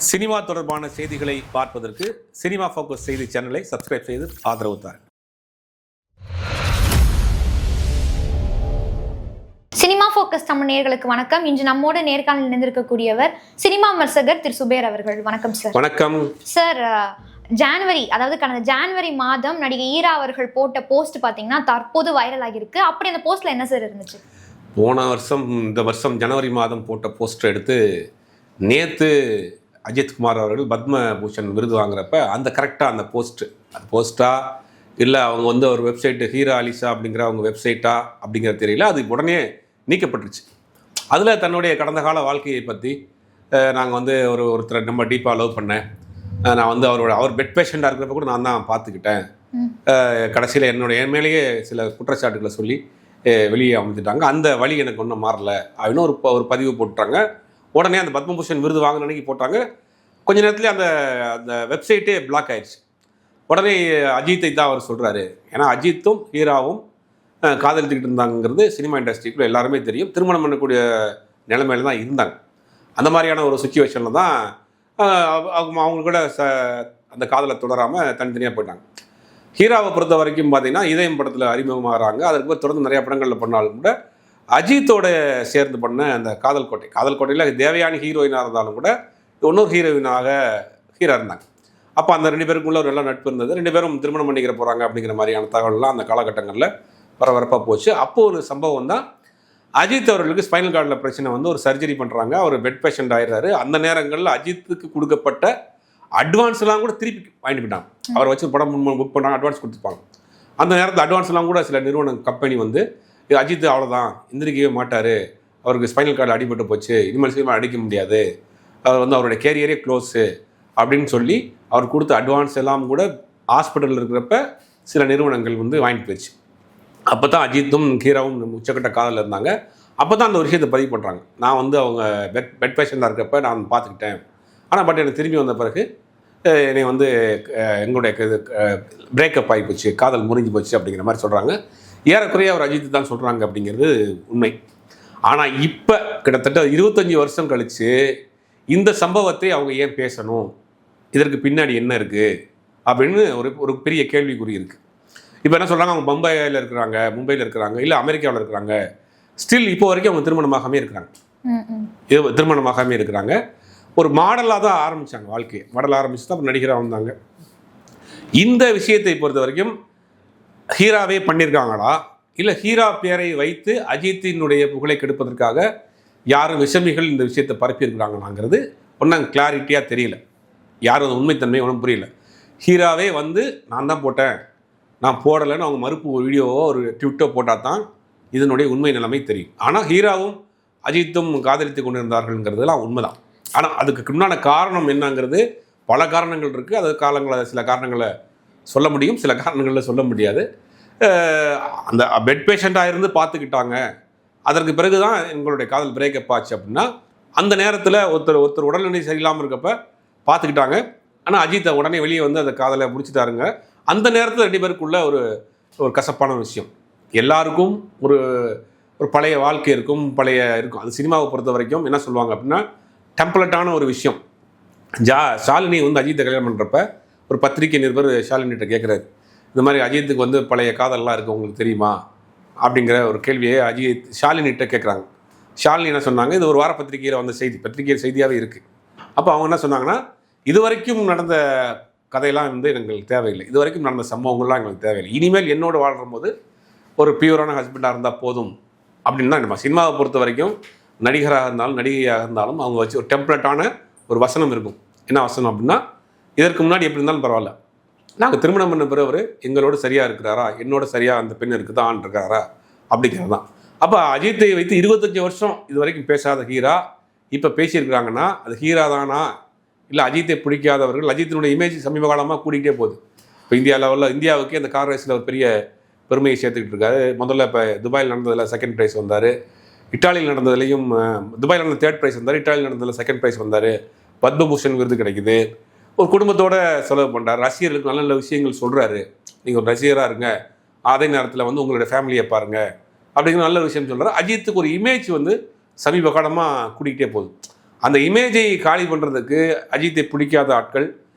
Cinema தொடர்பான செய்திகளை பார்ப்பதற்கு சினிமா ஃபோக்கஸ் செய்தி சேனலை சப்ஸ்கிரைப் செய்து ஆதரவு தாருங்கள். சினிமா ஃபோக்கஸ் தமிழ் நேயர்களுக்கு வணக்கம். இன்று நம்மோடு நேர்காணலில் இணைந்திருக்கக்கூடியவர் சினிமா விமர்சகர் திரு சுபேர் அவர்கள். வணக்கம் சார். வணக்கம் சார். கடந்த ஜான்வரி மாதம் நடிகை ஈரா அவர்கள் போட்ட போஸ்ட் பார்த்தீங்கன்னா தற்போது வைரல் ஆகியிருக்கு. அப்படி அந்த போஸ்ட்ல என்ன சார் இருந்துச்சு? இந்த வருஷம் ஜனவரி மாதம் போட்ட போஸ்டர் எடுத்து நேற்று அஜித்குமார் அவர்கள் பத்மபூஷன் விருது வாங்குறப்ப அந்த கரெக்டாக அந்த போஸ்ட்டா இல்லை அவங்க வந்து ஒரு வெப்சைட்டு ஹீரா அலிசா அப்படிங்கிற அவங்க வெப்சைட்டா அப்படிங்கிற தெரியல, அது உடனே நீக்கப்பட்டுருச்சு. அதில் தன்னுடைய கடந்த கால வாழ்க்கையை பற்றி நாங்கள் வந்து ஒருத்தரை ரொம்ப டீப்பாக லவ் பண்ணேன், நான் வந்து அவர் பெட் பேஷண்ட்டாக இருக்கிறப்ப கூட நான் தான் பார்த்துக்கிட்டேன், கடைசியில் என் மேலேயே சில குற்றச்சாட்டுகளை சொல்லி வெளியே அமைத்துட்டாங்க, அந்த வழி எனக்கு ஒன்றும் மாறலை அப்படின்னு ஒரு பதிவு போட்டுட்டாங்க. உடனே அந்த பத்மபூஷன் விருது வாங்கின அன்னைக்கு போட்டாங்க. கொஞ்ச நேரத்துலேயே அந்த வெப்சைட்டே பிளாக் ஆயிடுச்சு. உடனே அஜித்தை தான் அவர் சொல்கிறாரு. ஏன்னா அஜித்தும் ஹீராவும் காதலித்துக்கிட்டு இருந்தாங்கிறது சினிமா இண்டஸ்ட்ரிக்குள்ள எல்லாருமே தெரியும். திருமணம் பண்ணக்கூடிய நிலைமையில தான் இருந்தாங்க. அந்த மாதிரியான ஒரு சுச்சுவேஷனில் தான் அவங்க கூட அந்த காதலை தொடராமல் தனித்தனியாக போயிட்டாங்க. ஹீராவை பொறுத்த வரைக்கும் பார்த்தீங்கன்னா இதயம் படத்தில் அறிமுகமாகறாங்க. அதற்கு தொடர்ந்து நிறையா படங்களில் பண்ணாலும் கூட அஜித்தோட சேர்ந்து பண்ண அந்த காதல் கோட்டையில் தேவயானி ஹீரோயினாக இருந்தாலும் கூட இன்னொரு ஹீரோயினாக ஹீரா இருந்தாங்க. அப்போ அந்த ரெண்டு பேருக்குள்ள ஒரு நல்ல நட்பு இருந்தது. ரெண்டு பேரும் திருமணம் பண்ணிக்கிற போகிறாங்க அப்படிங்கிற மாதிரியான தகவல்லாம் அந்த காலகட்டங்களில் பரபரப்பாக போச்சு. அப்போது ஒரு சம்பவம் தான், அஜித் அவர்களுக்கு ஸ்பைனல் கார்டில் பிரச்சனை வந்து ஒரு சர்ஜரி பண்ணுறாங்க, அவர் பெட் பேஷண்ட் ஆயிடுறாரு. அந்த நேரங்களில் அஜித்துக்கு கொடுக்கப்பட்ட அட்வான்ஸ்லாம் கூட திருப்பி வாங்கிட்டு போயிட்டாங்க. அவரை வச்சு படம் புக் பண்ணாங்க, அட்வான்ஸ் கொடுத்துருப்பாங்க. அந்த நேரத்தில் அட்வான்ஸ்லாம் கூட சில கம்பெனி வந்து அஜித் அவ்வளோதான், எந்திரிக்கவே மாட்டார், அவருக்கு ஸ்பைனல் கார்டில் அடிபட்டு போச்சு, இனிமேல் சீக்கிரம் அடிக்க முடியாது, அவர் வந்து அவருடைய கேரியரே க்ளோஸு அப்படின்னு சொல்லி அவர் கொடுத்த அட்வான்ஸ் எல்லாம் கூட ஹாஸ்பிட்டலில் இருக்கிறப்ப சில நிறுவனங்கள் வந்து வாங்கிட்டு போயிடுச்சு. அப்போ தான் அஜித்தும் ஹீராவும் உச்சக்கட்ட காதலில் இருந்தாங்க. அப்போ தான் அந்த ஒரு விஷயத்தை பதிவு பண்ணுறாங்க. நான் வந்து அவங்க பெட் பேஷண்டாக இருக்கப்போ நான் பார்த்துக்கிட்டேன், ஆனால் எனக்கு திரும்பி வந்த பிறகு என்னை வந்து எங்களுடைய இது பிரேக்கப் ஆகி போச்சு, காதல் முறிஞ்சு போச்சு அப்படிங்கிற மாதிரி சொல்கிறாங்க. ஏறக்குறைய அவர் அஜித்து தான் சொல்கிறாங்க அப்படிங்கிறது உண்மை. ஆனால் இப்போ கிட்டத்தட்ட 25 வருஷம் கழித்து இந்த சம்பவத்தை அவங்க ஏன் பேசணும், இதற்கு பின்னாடி என்ன இருக்குது அப்படின்னு ஒரு பெரிய கேள்விக்குறி இருக்குது. இப்போ என்ன சொல்கிறாங்க, அவங்க மும்பையில் இருக்கிறாங்க, இல்லை அமெரிக்காவில் இருக்கிறாங்க, ஸ்டில் இப்போ வரைக்கும் அவங்க திருமணமாகாமே இருக்கிறாங்க. ஒரு மாடலாக தான் ஆரம்பித்தாங்க, வாழ்க்கையை மாடலாக ஆரம்பிச்சு தான் நடிகராக வந்தாங்க. இந்த விஷயத்தை பொறுத்த வரைக்கும் ஹீராவே பண்ணியிருக்காங்களா, இல்லை ஹீரா பேரை வைத்து அஜித்தினுடைய புகழை கெடுப்பதற்காக யாரும் விஷமிகள் இந்த விஷயத்தை பரப்பியிருக்கிறாங்களாங்கிறது ஒன்றும் கிளாரிட்டியாக தெரியல. யாரும் அந்த உண்மைத்தன்மை ஒன்றும் புரியல. ஹீராவே வந்து நான் தான் போட்டேன், நான் போடலைன்னு அவங்க மறுப்பு ஒரு வீடியோவோ ஒரு ட்விட்டோ போட்டால் தான் இதனுடைய உண்மை நிலைமை தெரியும். ஆனால் ஹீராவும் அஜித்தும் காதலித்து கொண்டிருந்தார்கள்ங்கிறதுலாம் உண்மைதான். ஆனால் அதுக்கு முன்னான காரணம் என்னங்கிறது பல காரணங்கள் இருக்குது. அது சில காரணங்களை சொல்ல முடியும், சில காரணங்களில் சொல்ல முடியாது. அந்த பெட் பேஷண்ட்டாக இருந்து பார்த்துக்கிட்டாங்க, அதற்கு பிறகு தான் எங்களுடைய காதல் பிரேக்கப் ஆச்சு அப்படின்னா அந்த நேரத்தில் ஒருத்தர் உடல்நிலை சரியில்லாமல் இருக்கப்போ பார்த்துக்கிட்டாங்க. ஆனால் அஜித்தை உடனே வெளியே வந்து அந்த காதலை முடிச்சுட்டாருங்க. அந்த நேரத்தில் ரெண்டு பேருக்குள்ள ஒரு கசப்பான விஷயம். எல்லாருக்கும் ஒரு பழைய வாழ்க்கை இருக்கும். அது சினிமாவை பொறுத்த வரைக்கும் என்ன சொல்லுவாங்க அப்படின்னா டெம்ப்ளேட்டான ஒரு விஷயம். ஷாலினி வந்து அஜித்தை கல்யாணம் பண்ணுறப்ப ஒரு பத்திரிகை நிருபர் ஷாலினிகிட்ட கேட்குறாரு, இந்த மாதிரி அஜித்துக்கு வந்து பழைய காதல்லாம் இருக்குது, உங்களுக்கு தெரியுமா அப்படிங்கிற ஒரு கேள்வியை ஷாலினிகிட்ட கேட்குறாங்க. ஷாலினி என்ன சொன்னாங்க, இது ஒரு வார பத்திரிகையில் வந்த பத்திரிகையில் செய்தியாகவே இருக்குது. அப்போ அவங்க என்ன சொன்னாங்கன்னா, இதுவரைக்கும் நடந்த கதையெல்லாம் வந்து எங்களுக்கு தேவையில்லை, இதுவரைக்கும் நடந்த சம்பவங்கள்லாம் எங்களுக்கு தேவையில்லை, இனிமேல் என்னோடு வாழ்கிற போது ஒரு பியூரான ஹஸ்பண்டாக இருந்தால் போதும் அப்படின்னு தான். நம்ம சினிமாவை பொறுத்த வரைக்கும் நடிகராக இருந்தாலும் நடிகையாக இருந்தாலும் அவங்க வச்சு ஒரு டெம்ப்ளேட்டான ஒரு வசனம் இருக்கும். என்ன வசனம் அப்படின்னா, இதற்கு முன்னாடி எப்படி இருந்தாலும் பரவாயில்ல, நாங்கள் திருமணம் பண்ண பிறகு எங்களோட சரியாக இருக்கிறாரா, என்னோட சரியாக அந்த பெண் இருக்குது ஆண் இருக்காரா அப்படிங்கிறது தான். அப்போ அஜித்தை வைத்து 25 வருஷம் இது வரைக்கும் பேசாத ஹீரா இப்போ பேசியிருக்கிறாங்கன்னா அது ஹீரா தானா, இல்லை அஜித்தை பிடிக்காதவர்கள்? அஜித்தினுடைய இமேஜ் சமீப காலமாக கூட்டிகிட்டே போகுது. இப்போ இந்தியாவுக்கு அந்த கார் ரேஸில் ஒரு பெரிய பெருமையை சேர்த்துக்கிட்டு இருக்காரு. முதல்ல இப்போ துபாயில் நடந்ததில் செகண்ட் ப்ரைஸ் வந்தார், இட்டாலியில் நடந்ததுலேயும் துபாயில் நடந்த தேர்ட் ப்ரைஸ் வந்தார், இட்டாலியில் நடந்ததில் செகண்ட் ப்ரைஸ் வந்தார், பத்மபூஷன் விருது கிடைக்குது. ஒரு குடும்பத்தோடு செலவு பண்ணுறாரு, ரசிகர்களுக்கு நல்ல நல்ல விஷயங்கள் சொல்கிறாரு, நீங்கள் ஒரு ரசிகராக இருங்க, அதே நேரத்தில் வந்து உங்களுடைய ஃபேமிலியை பாருங்கள் அப்படிங்கிற நல்ல விஷயம் சொல்கிறார். அஜித்துக்கு ஒரு இமேஜ் வந்து சமீப காலமாக கூட்டிகிட்டே போகுது. அந்த இமேஜை காலி பண்ணுறதுக்கு அஜித்தை பிடிக்காத ஆட்கள்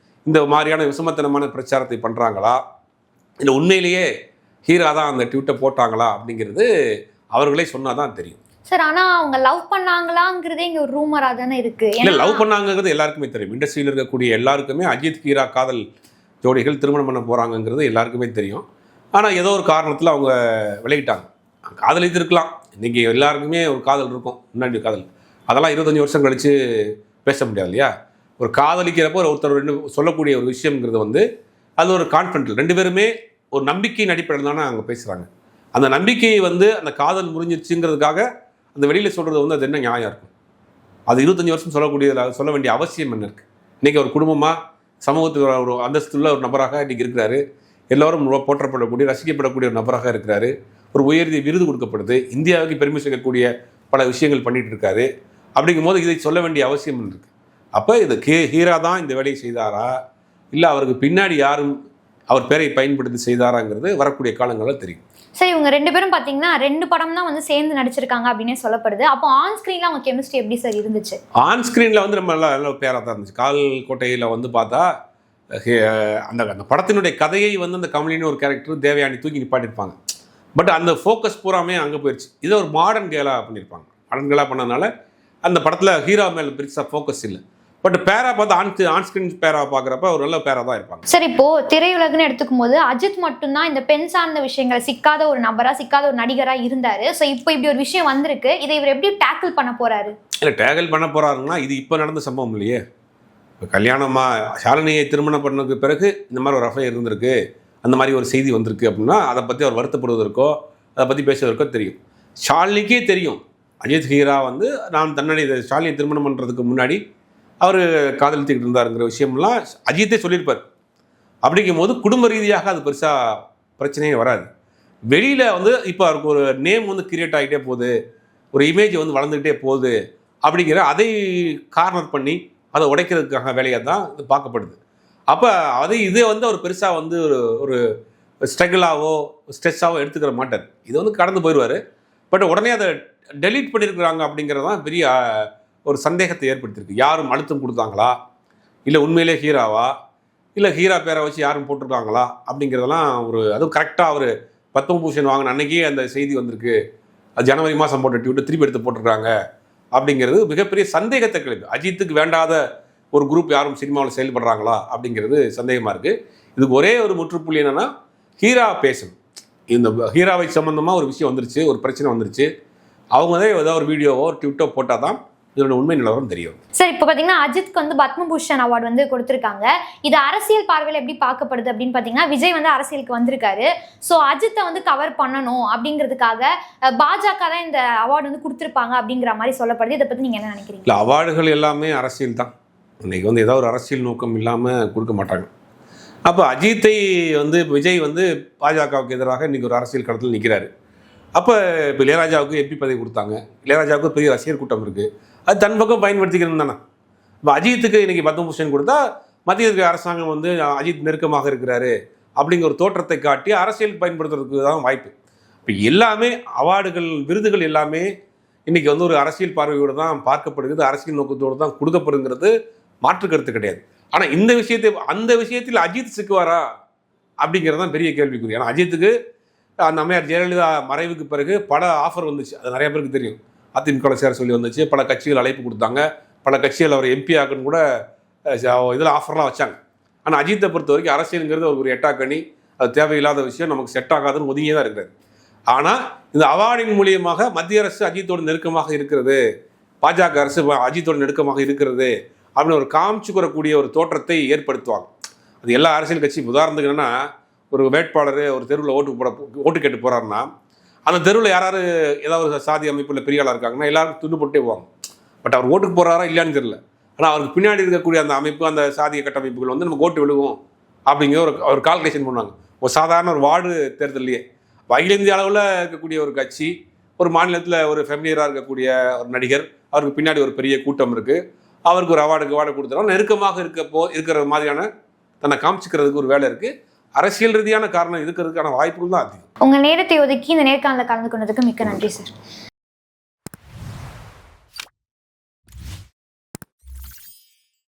இந்த மாதிரியான விசமத்தனமான பிரச்சாரத்தை பண்ணுறாங்களா, இல்லை உண்மையிலேயே ஹீரா தான் அந்த ட்வீட்டை போட்டாங்களா அப்படிங்கிறது அவர்களே சொன்னால் தான் தெரியும். சார் ஆனா அவங்க லவ் பண்ணாங்களாங்கிறதே இங்க ஒரு ரூமரா தானே இருக்கு. இல்லை, லவ் பண்ணாங்கிறது எல்லாருக்குமே தெரியும். இண்டஸ்ட்ரியில் இருக்கக்கூடிய எல்லாருக்குமே அஜித் ஹீரா காதல் ஜோடிகள் திருமணம் பண்ண போகிறாங்கங்கிறது எல்லாருக்குமே தெரியும். ஆனால் ஏதோ ஒரு காரணத்தில் அவங்க விலகிட்டாங்க. காதலித்து இருக்கலாம், இன்றைக்கி எல்லாருக்குமே ஒரு காதல் இருக்கும், முன்னாடி காதல். அதெல்லாம் 25 வருஷம் கழித்து பேச முடியாது இல்லையா? ஒரு காதலிக்கிறப்போ ஒருத்தர் ரெண்டு சொல்லக்கூடிய ஒரு விஷயங்கிறது வந்து அது ஒரு கான்ஃபிடென்ட், ரெண்டு பேருமே ஒரு நம்பிக்கையின் அடிப்படையில் தானே அவங்க பேசுகிறாங்க. அந்த நம்பிக்கையை வந்து அந்த காதல் முறிஞ்சிருச்சுங்கிறதுக்காக அந்த வெளியில் சொல்கிறது வந்து அது என்ன நியாயம் இருக்கும்? அது 25 வருஷம் சொல்ல வேண்டிய அவசியம் என்ன இருக்குது? இன்றைக்கி ஒரு குடும்பமாக சமூகத்தில் ஒரு அந்தஸ்துள்ள ஒரு நபராக இன்றைக்கி இருக்கிறாரு. எல்லோரும் போற்றப்படக்கூடிய ரசிக்கப்படக்கூடிய ஒரு நபராக இருக்கிறாரு. ஒரு உயர்ந்த விருது கொடுக்கப்படுது, இந்தியாவுக்கு பெருமை சேர்க்கக்கூடிய பல விஷயங்கள் பண்ணிகிட்டு இருக்காரு. அப்படிங்கும்போது இதை சொல்ல வேண்டிய அவசியம் இருக்குது. அப்போ இது ஹீரா தான் இந்த வேலையை செய்தாரா, இல்லை அவருக்கு பின்னாடி யாரும் அவர் பேரை பயன்படுத்தி செய்தாராங்கிறது வரக்கூடிய காலங்களில் தெரியும். சரி, இவங்க 2 பேரும் பார்த்தீங்கன்னா 2 படம் தான் வந்து சேர்ந்து நடிச்சிருக்காங்க அப்படின்னே சொல்லப்படுது. அப்போ ஆன் ஸ்க்ரீனில் அவங்க கெமிஸ்ட்ரி எப்படி சார் இருந்துச்சு? ஆன் ஸ்க்ரீனில் வந்து நம்ம நல்ல பேராக தான் இருந்துச்சு. கால் கோட்டையில் வந்து பார்த்தா அந்த அந்த படத்தினுடைய கதையை வந்து அந்த கமலின்னு ஒரு கேரக்டர் தேவயானி தூக்கி நிப்பாட்டிருப்பாங்க. பட் அந்த ஃபோக்கஸ் பூராமே அங்கே போயிடுச்சு. இதை ஒரு மாடர்ன் கேலாக பண்ணியிருப்பாங்க. மாடர்ன் கேலாக பண்ணதுனால அந்த படத்தில் ஹீரோ மேலே பெருசாக ஃபோக்கஸ் இல்லை. பட் பேரா பார்த்து ஆன் ஸ்க்ரீன் பேரா பார்க்குறப்ப ஒரு நல்ல பேரா தான் இருப்பாங்க. சரி, இப்போ திரையுலகுன்னு எடுத்துக்கும் போது அஜித் மட்டும்தான் இந்த பெண் சார்ந்த விஷயங்களை சிக்காத ஒரு நபரா, சிக்காத ஒரு நடிகரா இருந்தாரு. ஸோ இப்போ இப்படி ஒரு விஷயம் வந்திருக்கு, இதை இவர் எப்படி டேக்கிள் பண்ண போறாரு? இல்லை, டேக்கிள் பண்ண போறாருன்னா இது இப்போ நடந்த சம்பவம் இல்லையே. இப்போ கல்யாணமாக ஷாலினியை திருமணம் பண்ணதுக்கு பிறகு இந்த மாதிரி ஒரு அஃபையர் இருந்திருக்கு, அந்த மாதிரி ஒரு செய்தி வந்திருக்கு அப்படின்னா அதை பற்றி அவர் வருத்தப்படுவதற்கோ அதை பற்றி பேசுவதற்கோ தெரியும். ஷாலினிக்கே தெரியும் அஜித் ஹீரா வந்து நான் தன்னுடைய ஷாலினியை திருமணம் பண்ணுறதுக்கு முன்னாடி அவர் காதலித்துக்கிட்டு இருந்தாருங்கிற விஷயம்லாம் அஜித்தே சொல்லியிருப்பார். அப்படிங்கும் போது குடும்ப ரீதியாக அது பெருசாக பிரச்சனையே வராது. வெளியில் வந்து இப்போ அவருக்கு ஒரு நேம் வந்து கிரியேட் ஆகிட்டே போகுது, ஒரு இமேஜ் வந்து வளர்ந்துக்கிட்டே போகுது அப்படிங்கிற அதை கார்னர் பண்ணி அதை உடைக்கிறதுக்காக வேலையாக தான் இது பார்க்கப்படுது. அப்போ இதே வந்து அவர் பெருசாக வந்து ஒரு ஸ்ட்ரகிளாவோ ஸ்ட்ரெஸ்ஸாவோ எடுத்துக்கிற மாட்டார். இது வந்து கடந்து போயிடுவார். பட் உடனே அதை டெலீட் பண்ணியிருக்கிறாங்க அப்படிங்கிறது தான் பெரிய ஒரு சந்தேகத்தை ஏற்படுத்தியிருக்கு. யாரும் அழுத்தம் கொடுத்தாங்களா, இல்லை உண்மையிலே ஹீராவா, இல்லை ஹீரா பேரை வச்சு யாரும் போட்டிருக்காங்களா அப்படிங்கிறதெல்லாம் அதுவும் கரெக்டாக அவர் பத்மபூஷன் வாங்கின அன்னைக்கே அந்த செய்தி வந்திருக்கு. அது ஜனவரி மாதம் போட்ட ட்வீட்டை திருப்பி எடுத்து போட்டிருக்காங்க அப்படிங்கிறது மிகப்பெரிய சந்தேகத்தை கிளம்பி. அஜித்துக்கு வேண்டாத ஒரு குரூப் யாரும் சினிமாவில் செயல்படுறாங்களா அப்படிங்கிறது சந்தேகமாக இருக்குது. இதுக்கு ஒரே ஒரு முற்றுப்புள்ளி என்னென்னா ஹீரா பேசணும். இந்த ஹீராவை சம்மந்தமாக ஒரு விஷயம் வந்துருச்சு, ஒரு பிரச்சனை வந்துருச்சு, அவங்க தான் ஏதோ ஒரு வீடியோவோ ஒரு ட்விட்டோ போட்டால் தான் இதோட உண்மை நிலவரம் தெரியும். சார், இப்போ பார்த்தீங்கன்னா அஜித்க்கு வந்து பத்மபூஷன் அவார்டு வந்து கொடுத்துருக்காங்க. இது அரசியல் பார்வையில் எப்படி பார்க்கப்படுது அப்படின்னு பார்த்தீங்கன்னா, விஜய் வந்து அரசியலுக்கு வந்திருக்காரு. ஸோ அஜித்தை வந்து கவர் பண்ணணும் அப்படிங்கிறதுக்காக பாஜக தான் இந்த அவார்டு வந்து கொடுத்துருப்பாங்க அப்படிங்கிற மாதிரி சொல்லப்படுது. இதை பற்றி நீங்கள் என்ன நினைக்கிறீங்க? இல்லை, அவார்டுகள் எல்லாமே அரசியல் தான். இன்றைக்கி வந்து ஏதாவது ஒரு அரசியல் நோக்கம் இல்லாமல் கொடுக்க மாட்டாங்க. அப்போ அஜித்தை வந்து விஜய் வந்து பாஜகவுக்கு எதிராக இன்றைக்கி ஒரு அரசியல் களத்தில் நிற்கிறாரு. அப்போ இப்போ இளையராஜாவுக்கு எம்பி பதவி கொடுத்தாங்க. இளையராஜாவுக்கு பெரிய ரசிகர் கூட்டம் இருக்குது, அது தன் பக்கம் பயன்படுத்திக்கிறது தானே. இப்போ அஜித்துக்கு இன்றைக்கி பத்மபூஷன் கொடுத்தா மத்திய அரசாங்கம் வந்து அஜித் நெருக்கமாக இருக்கிறாரு அப்படிங்கிற ஒரு தோற்றத்தை காட்டி அரசியலுக்கு பயன்படுத்துறதுக்கு தான் வாய்ப்பு. இப்போ எல்லாமே அவார்டுகள் விருதுகள் எல்லாமே இன்றைக்கி வந்து ஒரு அரசியல் பார்வையோடு தான் பார்க்கப்படுகிறது, அரசியல் நோக்கத்தோடு தான் கொடுக்கப்படுங்கிறது மாற்று கருத்து கிடையாது. ஆனால் அந்த விஷயத்தில் அஜித் சிக்குவாரா அப்படிங்கிறது தான் பெரிய கேள்விக்குரிய. ஏன்னா அஜித்துக்கு அந்த அம்மையார் ஜெயலலிதா மறைவுக்கு பிறகு பல ஆஃபர் வந்துச்சு, அது நிறைய பேருக்கு தெரியும். அதிமுக சேர சொல்லி வந்துச்சு, பல கட்சிகள் அழைப்பு கொடுத்தாங்க, பல கட்சிகள் அவர் எம்பி ஆக்குன்னு கூட இதில் ஆஃபர்லாம் வச்சாங்க. ஆனால் அஜித்தை பொறுத்த வரைக்கும் அரசியலுங்கிறது ஒரு எட்டாக்கணி, அது தேவையில்லாத விஷயம், நமக்கு செட் ஆகாதுன்னு ஒதுங்கியே தான் இருக்கிறது. ஆனால் இந்த அவார்டின் மூலியமாக மத்திய அரசு அஜித்தோடு நெருக்கமாக இருக்கிறது, பாஜக அரசு அஜித்தோடு நெருக்கமாக இருக்கிறது அப்படின்னு ஒரு காமிச்சுக்கிறக்கூடிய ஒரு தோற்றத்தை ஏற்படுத்துவாங்க. அது எல்லா அரசியல் கட்சி உதாரணத்துக்கு என்னென்னா, ஒரு வேட்பாளர் ஒரு தெருவில் ஓட்டு கேட்டு போகிறாருன்னா அந்த தெருவில் யாராவது ஏதாவது ஒரு சாதி அமைப்பில் பெரிய ஆளாக இருக்காங்கன்னா எல்லாரும் துண்டு போட்டே போவாங்க. பட் அவர் ஓட்டுக்கு போகிறாரா இல்லையான்னு தெரியல. ஆனால் அவருக்கு பின்னாடி இருக்கக்கூடிய அந்த அமைப்பு, அந்த சாதிய கட்டமைப்புகள் வந்து நமக்கு ஓட்டு விழுகும் அப்படிங்கிற ஒரு கால்குலேஷன் பண்ணுவாங்க. ஒரு சாதாரண ஒரு வார்டு தேர்தலையே அகில இந்திய அளவில் இருக்கக்கூடிய ஒரு கட்சி, ஒரு மாநிலத்தில் ஒரு ஃபெமிலியராக இருக்கக்கூடிய ஒரு நடிகர், அவருக்கு பின்னாடி ஒரு பெரிய கூட்டம் இருக்குது, அவருக்கு ஒரு அவார்டு கொடுத்துறோம், நெருக்கமாக இருக்கிற மாதிரியான தன்னை காமிச்சிக்கிறதுக்கு ஒரு வேலை இருக்குது. அரசியல் ரீதியான காரணம் இருக்கிறதுக்கான வாய்ப்புகள் தான் அதிகம். உங்கள் நேரத்தை ஒதுக்கி இந்த நேர்காணலில் கலந்து கொண்டதுக்கு மிக்க நன்றி சார்.